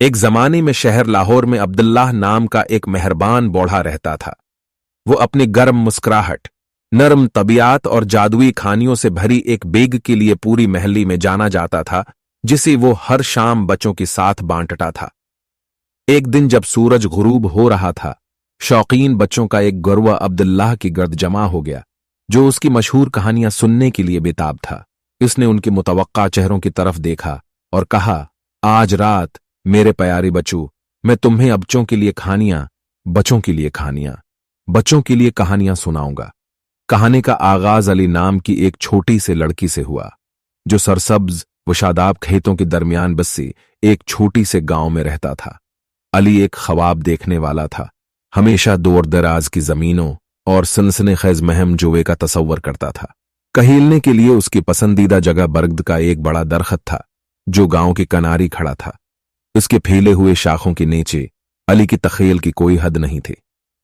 ایک زمانے میں شہر لاہور میں عبداللہ نام کا ایک مہربان بوڑھا رہتا تھا۔ وہ اپنی گرم مسکراہٹ، نرم طبیعت اور جادوئی کھانیوں سے بھری ایک بیگ کے لیے پوری محلی میں جانا جاتا تھا، جسے وہ ہر شام بچوں کے ساتھ بانٹتا تھا۔ ایک دن جب سورج غروب ہو رہا تھا، شوقین بچوں کا ایک گروہ عبداللہ کی گرد جمع ہو گیا، جو اس کی مشہور کہانیاں سننے کے لیے بےتاب تھا۔ اس نے ان کے متوقع چہروں کی طرف دیکھا اور کہا، آج رات میرے پیارے بچوں، میں تمہیں بچوں کے لیے کہانیاں سناؤں گا۔ کہانی کا آغاز علی نام کی ایک چھوٹی سے لڑکی سے ہوا، جو سرسبز و شاداب کھیتوں کے درمیان بسی ایک چھوٹی سے گاؤں میں رہتا تھا۔ علی ایک خواب دیکھنے والا تھا، ہمیشہ دور دراز کی زمینوں اور سنسنی خیز مہم جوئے کا تصور کرتا تھا۔ کہیلنے کے لیے اس کی پسندیدہ جگہ برگد کا ایک بڑا درخت تھا، جو گاؤں کے کنارے کھڑا تھا۔ اس کے پھیلے ہوئے شاخوں کے نیچے علی کی تخیل کی کوئی حد نہیں تھی۔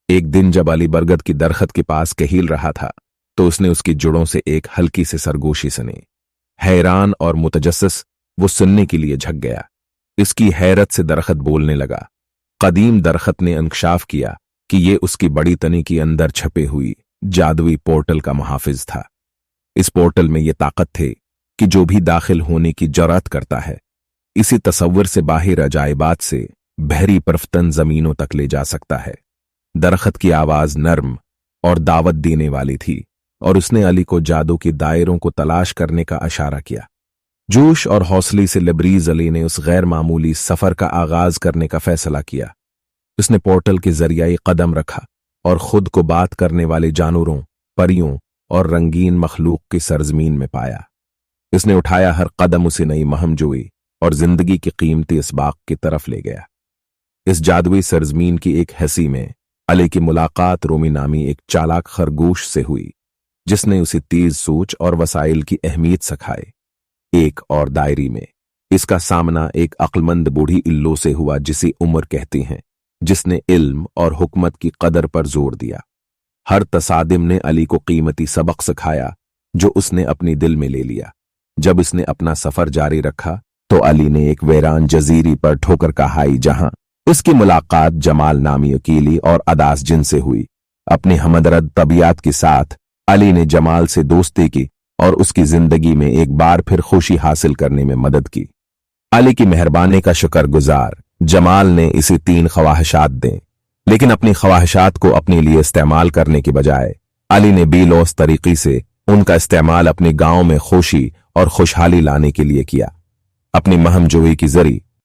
ایک دن جب علی برگد کی درخت کے پاس کہیل رہا تھا، تو اس نے اس کی جڑوں سے ایک ہلکی سی سرگوشی سنی۔ حیران اور متجسس وہ سننے کے لیے جھک گیا۔ اس کی حیرت سے درخت بولنے لگا۔ قدیم درخت نے انکشاف کیا کہ یہ اس کی بڑی تنی کے اندر چھپے ہوئی جادوئی پورٹل کا محافظ تھا۔ اس پورٹل میں یہ طاقت تھی کہ جو بھی داخل ہونے کی جرات کرتا ہے، اسی تصور سے باہر عجائبات سے بحری پرفتن زمینوں تک لے جا سکتا ہے۔ درخت کی آواز نرم اور دعوت دینے والی تھی، اور اس نے علی کو جادو کے دائروں کو تلاش کرنے کا اشارہ کیا۔ جوش اور حوصلے سے لبریز علی نے اس غیر معمولی سفر کا آغاز کرنے کا فیصلہ کیا۔ اس نے پورٹل کے ذریعے قدم رکھا اور خود کو بات کرنے والے جانوروں، پریوں اور رنگین مخلوق کی سرزمین میں پایا۔ اس نے اٹھایا ہر قدم اسے نئی مہم جوئی اور زندگی کی قیمتی اسباق کی طرف لے گیا۔ اس جادوئی سرزمین کی ایک حصی میں علی کی ملاقات رومی نامی ایک چالاک خرگوش سے ہوئی، جس نے اسے تیز سوچ اور وسائل کی اہمیت سکھائے۔ ایک اور دائری میں اس کا سامنا ایک عقلمند بوڑھی الو سے ہوا، جسے عمر کہتے ہیں، جس نے علم اور حکمت کی قدر پر زور دیا۔ ہر تصادم نے علی کو قیمتی سبق سکھایا، جو اس نے اپنی دل میں لے لیا۔ جب اس نے اپنا سفر جاری رکھا تو علی نے ایک ویران جزیرے پر ٹھوکر کھائی، جہاں اس کی ملاقات جمال نامی اکیلی اور اداس جن سے ہوئی۔ اپنی ہمدرد طبیعت کے ساتھ علی نے جمال سے دوستی کی اور اس کی زندگی میں ایک بار پھر خوشی حاصل کرنے میں مدد کی۔ علی کی مہربانی کا شکر گزار جمال نے اسے 3 خواہشات دیں، لیکن اپنی خواہشات کو اپنے لیے استعمال کرنے کے بجائے علی نے بے لوث طریقے سے ان کا استعمال اپنے گاؤں میں خوشی اور خوشحالی لانے کے لیے کیا۔ اپنی مہم جوئی کے ذریعے